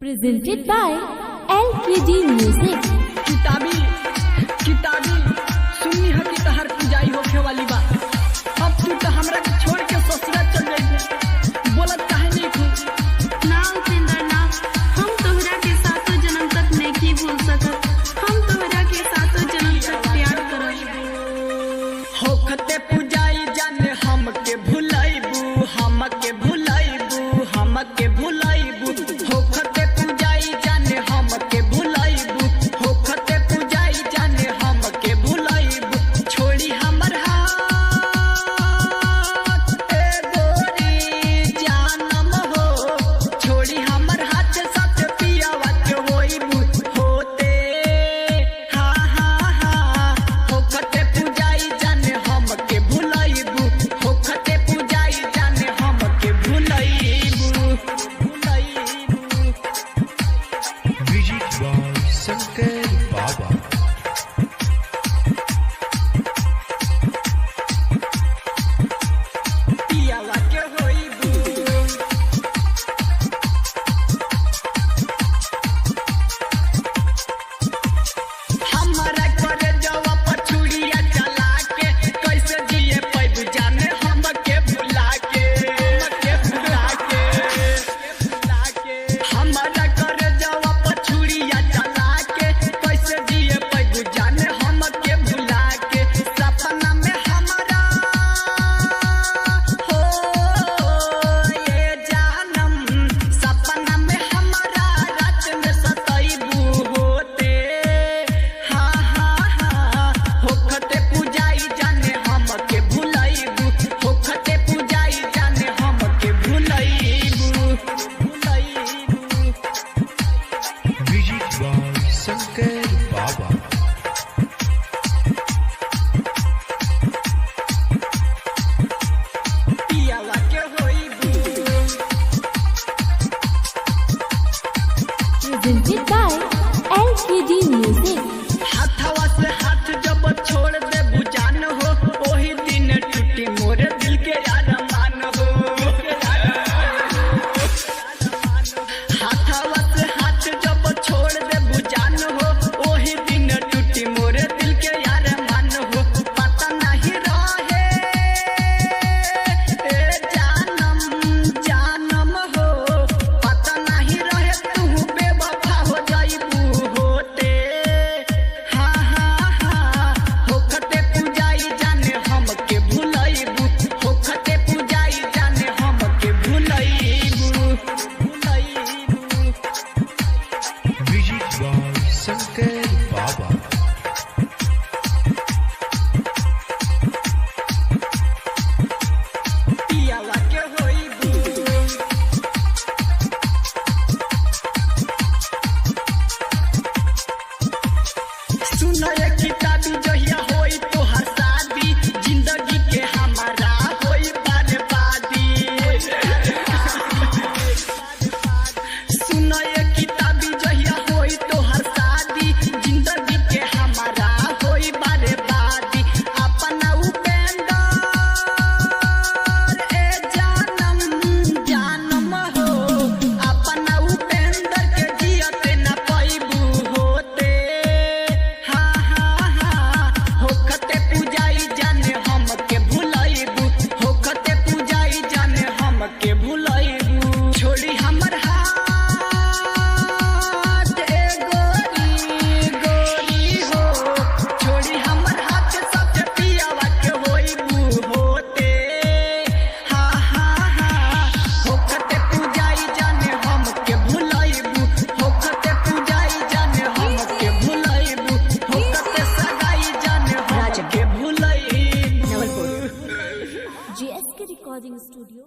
Presented by LKD Music। किताबी सुननी है कि तहर पूजाई होखे वाली बा। अब तू तो हमरा के छोड़ के ससुरा चल जाई। बोलत काहे नहीं तू? ना उपेंद्र ना, हम तोहरा के सातों जन्म तक नहीं भूल सकत। हम तोहरा के सातों जन्म तक प्यार करब। होखते पूजाई जाने हमके भुलाइबू, हमके भुलाइबू, हमके भुलाइबू। होखते पूजाई जाने हमके भुलाइबू, होखते पूजाई जाने हमके भुलाइबू। छोड़ी हमर हाथ ए गोरी जानम हो, छोड़ी हमर हाथ साथ पियावा के होइबू होते। हाँ हाँ हाँ होखते पूजाई जाने हमके भुलाइबू, होखते पूजाई जाने हमके भुलाइबू भुलाइबू। विजिट बाय शंकर बाबा। पियावा के होइबू हमारा करे जवा पछुड़िया चला के कैसे जिए पैबू जाने हमके भुला के, हमके भुला के, भुला के। हमारा करे जवा पछुड़िया चला के कैसे जिए पैबू जाने हमके भुला के। सपना में हमारा हो ये जानम, सपना में हमारा रात में सताइबू होते। हाँ हाँ हाँ होखते पूजाई जाने हमके भुलाइबू, होखते पूजाई जाने हमके भुलाइबू भुलाइबू। विजिट बाय शंकर बाबा। पियावा के होइबू Presented by LKD Music। हाथवा से हाथ जब छोड़ दे बुझान हो, ओही दिन टूटी मोरे दिल के अरमान हो। हाथवा से हाथ जब छोड़ दे बुझान हो, ओही दिन टूटी मोरे दिल के अरमान हो। पता नहीं रहे ए जानम हो, पता नहीं रहे तू बेवफा हो जाइबू होते। हाँ हाँ हाँ होखते पूजाई जाने हमके भुलाइबू, होखते पूजाई जाने हमके भुलाइबू भुलाइबू। विजिट बाय शंकर बाबा। पियावा के होइबू सुनए किताबी जहिया होई तोहर शादी, जिंदगी के हमारा होई बर्बादी। सुनए किताबी जहिया होई तोहर शादी, जिंदगी के हमारा होई बर्बादी। अपना उपेंद्र ए जानम हो, अपना उपेंद्र के जियते न पैबू होते। हाँ हाँ हाँ होखते पूजाई जाने हमके भुलाइबू, होखते पूजाई जाने हमके भुलाइबू। छोड़ी हमर हाथ ए गोरी हो, छोड़ी हमर हाथ सब पियावा के होइबू होते। हाँ हाँ हाँ होखते पूजाई जाने हमके भुलाइबू, होखते पूजाई जाने हमके भुलाइबू, होखते सगाई जाने हमके भुलाइबू। GSK Recording Studio।